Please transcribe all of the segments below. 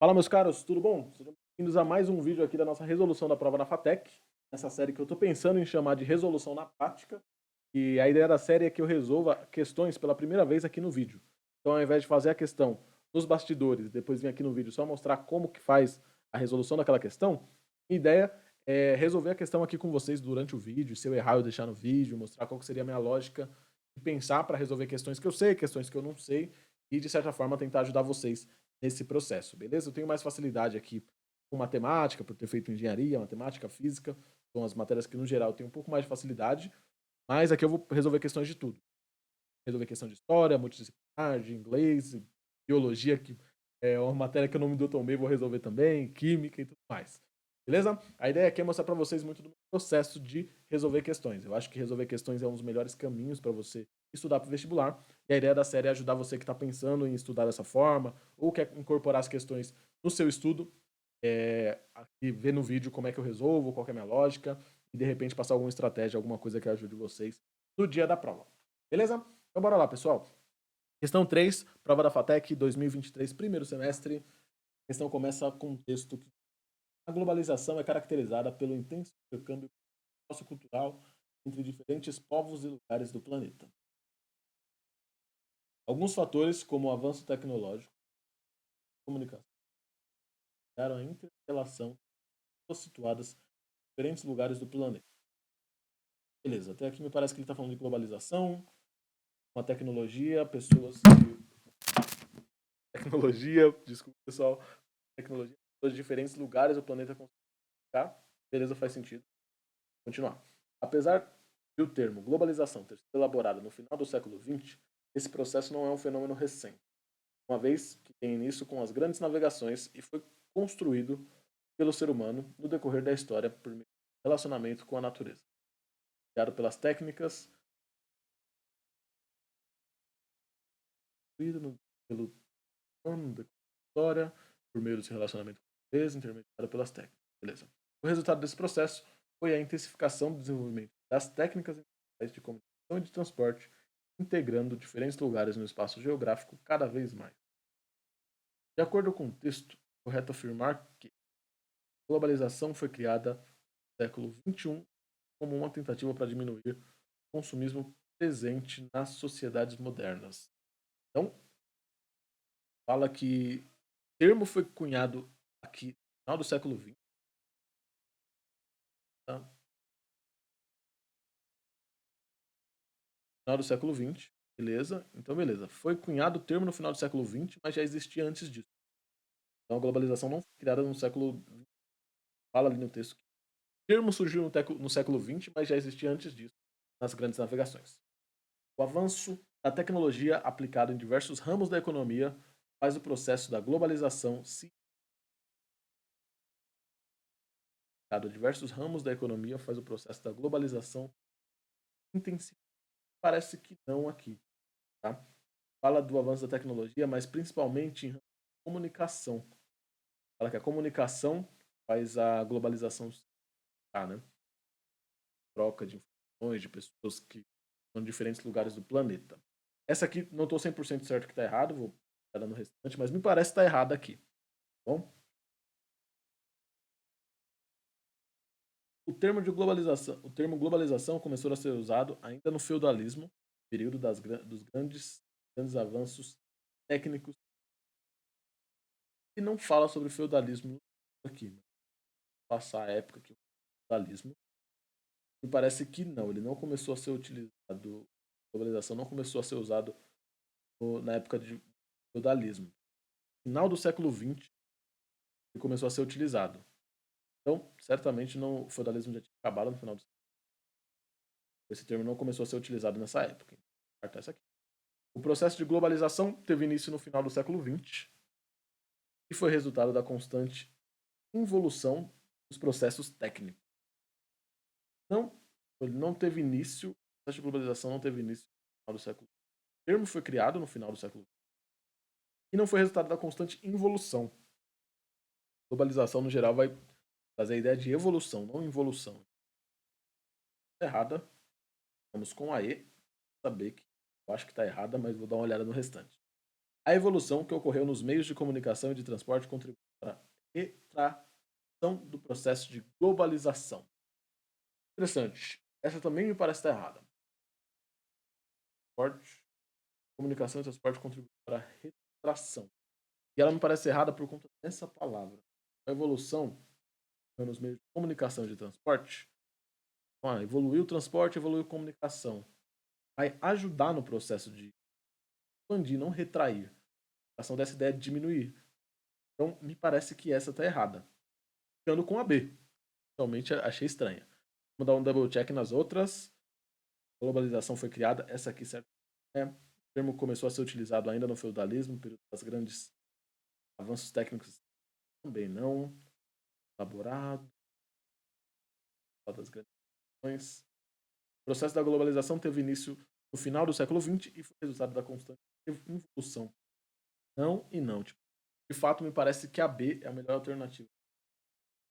Fala, meus caros, tudo bom? Sejam bem-vindos a mais um vídeo aqui da nossa resolução da prova da FATEC, essa série que eu estou pensando em chamar de resolução na prática, e a ideia da série é que eu resolva questões pela primeira vez aqui no vídeo. Então, ao invés de fazer a questão nos bastidores e depois vir aqui no vídeo só mostrar como que faz a resolução daquela questão, a ideia é resolver a questão aqui com vocês durante o vídeo, se eu errar eu deixar no vídeo, mostrar qual que seria a minha lógica de pensar para resolver questões que eu sei, questões que eu não sei, e de certa forma tentar ajudar vocês nesse processo, beleza? Eu tenho mais facilidade aqui com matemática, por ter feito engenharia, matemática, física, são as matérias que no geral eu tenho um pouco mais de facilidade, mas aqui eu vou resolver questões de tudo. Resolver questão de história, multidisciplinar, de inglês, biologia, que é uma matéria que eu não me dou tão bem, vou resolver também, química e tudo mais. Beleza? A ideia aqui é mostrar para vocês muito do processo de resolver questões. Eu acho que resolver questões é um dos melhores caminhos para você estudar para o vestibular. E a ideia da série é ajudar você que está pensando em estudar dessa forma ou quer incorporar as questões no seu estudo, aqui ver no vídeo como é que eu resolvo, qual que é a minha lógica e de repente passar alguma estratégia, alguma coisa que ajude vocês no dia da prova. Beleza? Então bora lá, pessoal. Questão 3, prova da FATEC 2023, primeiro semestre. A questão começa com um texto que a globalização é caracterizada pelo intenso intercâmbio sociocultural entre diferentes povos e lugares do planeta. Alguns fatores, como o avanço tecnológico e comunicação, criaram a inter-relação de pessoas situadas em diferentes lugares do planeta. Beleza, até aqui me parece que ele está falando de globalização, uma tecnologia, pessoas de tecnologia, desculpa pessoal, tecnologia, pessoas de diferentes lugares do planeta conseguem ficar. Beleza, faz sentido. Continuar. Apesar de o termo globalização ter sido elaborado no final do século XX, esse processo não é um fenômeno recente, uma vez que tem início com as grandes navegações e foi construído pelo ser humano no decorrer da história por meio de relacionamento com a natureza, criado pelas técnicas, pelo humano da história, por meio desse relacionamento com a natureza, intermediado pelas técnicas. Beleza. O resultado desse processo foi a intensificação do desenvolvimento das técnicas de comunicação e de transporte, integrando diferentes lugares no espaço geográfico cada vez mais. De acordo com o texto, é correto afirmar que a globalização foi criada no século XXI como uma tentativa para diminuir o consumismo presente nas sociedades modernas. Então, fala que o termo foi cunhado aqui no final do século XX, tá? Final do século XX, beleza? Então, beleza. Foi cunhado o termo no final do século XX, mas já existia antes disso. Então, a globalização não foi criada no século XX. Fala ali no texto que o termo surgiu no século XX, mas já existia antes disso, nas grandes navegações. O avanço da tecnologia aplicado em diversos ramos da economia faz o processo da globalização se aplicado a diversos ramos da economia faz o processo da globalização intensificar. Parece que não aqui, tá? Fala do avanço da tecnologia, mas principalmente em comunicação. Fala que a comunicação faz a globalização se dar, né? Troca de informações de pessoas que são de diferentes lugares do planeta. Essa aqui não estou 100% certo que está errado, vou estar dando o restante, mas me parece que está errado aqui. Tá bom? O termo globalização começou a ser usado ainda no feudalismo, período dos grandes avanços técnicos, e não fala sobre feudalismo aqui, mas passar a época que o feudalismo, me parece que não, ele não começou a ser utilizado, a globalização não começou a ser usado na época de feudalismo. No final do século XX, ele começou a ser utilizado. Então, certamente não, o feudalismo já tinha acabado no final do século. Esse termo não começou a ser utilizado nessa época. Essa aqui. O processo de globalização teve início no final do século XX e foi resultado da constante involução dos processos técnicos. Não, ele não teve início, o processo de globalização não teve início no final do século XX. O termo foi criado no final do século XX e não foi resultado da constante involução. Globalização, no geral, vai trazer a ideia de evolução, não involução. Errada, vamos com a E, saber que eu acho que está errada, mas vou dar uma olhada no restante. A evolução que ocorreu nos meios de comunicação e de transporte contribuiu retração do processo de globalização. Interessante. Essa também me parece estar errada. Transporte, comunicação e transporte contribuem para a retração. E ela me parece errada por conta dessa palavra. A evolução nos meios de comunicação e de transporte, evoluiu o transporte, evoluiu a comunicação. Vai ajudar no processo de expandir, não retrair. A ação dessa ideia de diminuir. Então, me parece que essa está errada. Ficando com a B. Realmente achei estranha. Vamos dar um double check nas outras. A globalização foi criada. Essa aqui, certo? O termo começou a ser utilizado ainda no feudalismo, período das grandes avanços técnicos. Também não. Elaborado. Das grandes nações. O processo da globalização teve início no final do século XX e foi resultado da constante evolução. Não e não. Tipo, de fato, me parece que a B é a melhor alternativa.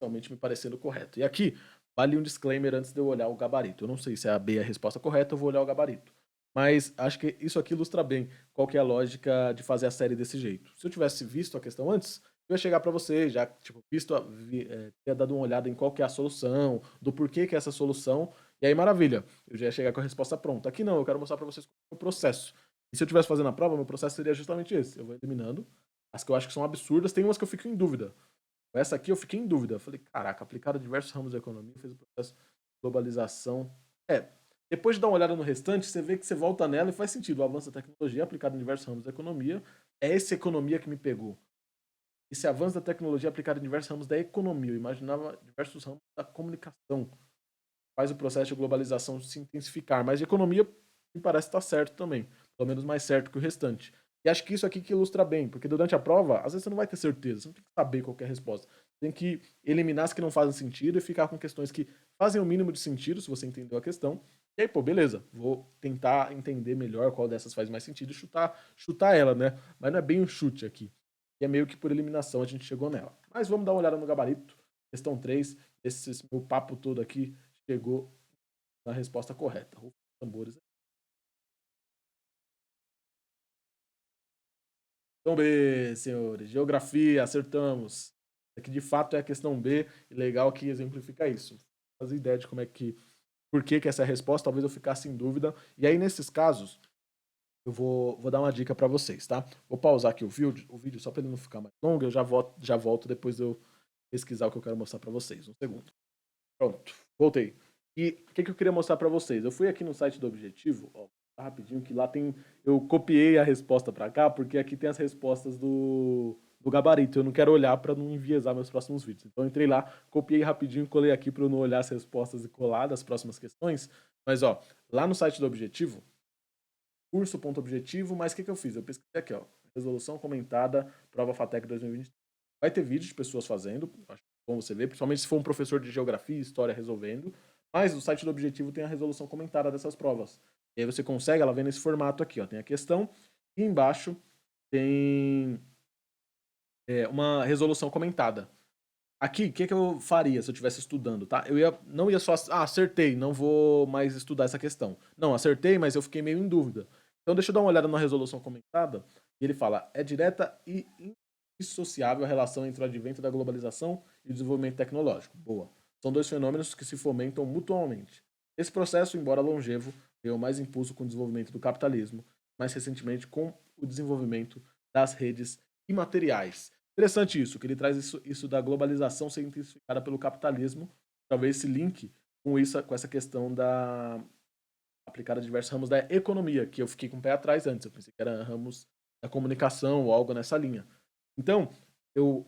Realmente me parecendo correto. E aqui, vale um disclaimer antes de eu olhar o gabarito. Eu não sei se a B é a resposta correta, eu vou olhar o gabarito. Mas acho que isso aqui ilustra bem qual que é a lógica de fazer a série desse jeito. Se eu tivesse visto a questão antes, eu ia chegar para você, já tipo, ter dado uma olhada em qual que é a solução, do porquê que é essa solução, e aí maravilha, eu já ia chegar com a resposta pronta. Aqui não, eu quero mostrar para vocês qual é o processo. E se eu tivesse fazendo a prova, meu processo seria justamente esse. Eu vou eliminando as que eu acho que são absurdas, tem umas que eu fico em dúvida. Essa aqui eu fiquei em dúvida. Eu falei, caraca, aplicado a diversos ramos da economia, fez o processo de globalização. Depois de dar uma olhada no restante, você vê que você volta nela e faz sentido. O avanço da tecnologia aplicado em diversos ramos da economia é essa economia que me pegou. Esse avanço da tecnologia aplicado em diversos ramos da economia. Eu imaginava diversos ramos da comunicação. Faz o processo de globalização se intensificar. Mas de economia me parece estar certo também. Pelo menos mais certo que o restante. E acho que isso aqui que ilustra bem, porque durante a prova, às vezes você não vai ter certeza, você não tem que saber qual que é a resposta. Você tem que eliminar as que não fazem sentido e ficar com questões que fazem o mínimo de sentido, se você entendeu a questão. E aí, pô, beleza, vou tentar entender melhor qual dessas faz mais sentido e chutar ela, né? Mas não é bem um chute aqui. E é meio que por eliminação a gente chegou nela. Mas vamos dar uma olhada no gabarito. Questão 3, esse meu papo todo aqui chegou na resposta correta. Rufem os tambores. Questão B, senhores. Geografia, acertamos. Aqui de fato é a questão B, e legal que exemplifica isso. Faz ideia de como é que. Por que essa é a resposta? Talvez eu ficasse em dúvida. E aí, nesses casos, eu vou dar uma dica para vocês, tá? Vou pausar aqui o vídeo só para ele não ficar mais longo. Eu já volto depois de eu pesquisar o que eu quero mostrar para vocês. Um segundo. Pronto, voltei. E o que eu queria mostrar para vocês? Eu fui aqui no site do Objetivo, ó, rapidinho, que lá tem. Eu copiei a resposta para cá, porque aqui tem as respostas do gabarito. Eu não quero olhar para não enviesar meus próximos vídeos. Então eu entrei lá, copiei rapidinho, colei aqui para eu não olhar as respostas e colar das próximas questões. Mas ó, lá no site do Objetivo, curso.objetivo, mas o que eu fiz? Eu pesquisei aqui, ó, resolução comentada, prova FATEC 2020. Vai ter vídeo de pessoas fazendo, acho bom você ver, principalmente se for um professor de geografia e história resolvendo, mas o site do Objetivo tem a resolução comentada dessas provas. E aí você consegue, ela vem nesse formato aqui, ó, tem a questão, e embaixo tem uma resolução comentada. Aqui, o que eu faria se eu estivesse estudando, tá? Não ia só, acertei, não vou mais estudar essa questão. Não, acertei, mas eu fiquei meio em dúvida. Então deixa eu dar uma olhada na resolução comentada, e ele fala, é direta e indissociável a relação entre o advento da globalização e o desenvolvimento tecnológico. Boa. São dois fenômenos que se fomentam mutuamente. Esse processo, embora longevo, ganhou mais impulso com o desenvolvimento do capitalismo, mais recentemente com o desenvolvimento das redes imateriais. Interessante isso, que ele traz isso da globalização ser intensificada pelo capitalismo, talvez esse link com essa questão da aplicada a diversos ramos da economia, que eu fiquei com o pé atrás antes, eu pensei que era ramos da comunicação ou algo nessa linha. Então,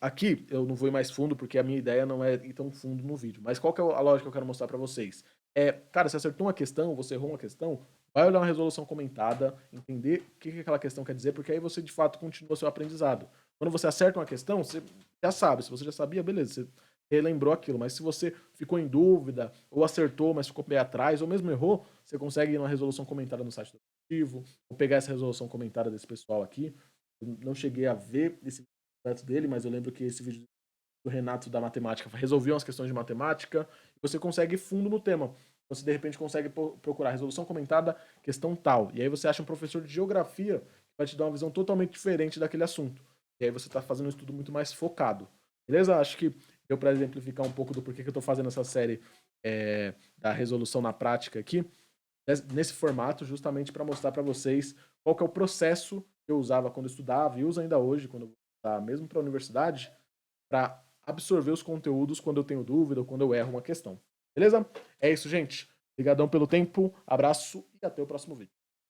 aqui eu não vou ir mais fundo, porque a minha ideia não é ir tão fundo no vídeo. Mas qual que é a lógica que eu quero mostrar para vocês? Cara, você acertou uma questão, você errou uma questão, vai olhar uma resolução comentada, entender o que aquela questão quer dizer, porque aí você de fato continua seu aprendizado. Quando você acerta uma questão, você já sabe. Se você já sabia, beleza, você relembrou aquilo. Mas se você ficou em dúvida, ou acertou, mas ficou pé atrás, ou mesmo errou, você consegue ir numa resolução comentada no site do Objetivo, ou pegar essa resolução comentada desse pessoal aqui. Eu não cheguei a ver esse vídeo dele, mas eu lembro que esse vídeo do Renato da matemática resolvia umas questões de matemática, e você consegue ir fundo no tema. Você, de repente, consegue procurar resolução comentada, questão tal. E aí você acha um professor de geografia que vai te dar uma visão totalmente diferente daquele assunto. E aí você está fazendo um estudo muito mais focado. Beleza? Acho que deu para exemplificar um pouco do porquê que eu tô fazendo essa série da resolução na prática aqui, nesse formato, justamente para mostrar para vocês qual que é o processo que eu usava quando eu estudava e uso ainda hoje, quando eu vou estudar, mesmo para a universidade, para absorver os conteúdos quando eu tenho dúvida ou quando eu erro uma questão. Beleza? É isso, gente. Obrigadão pelo tempo, abraço e até o próximo vídeo.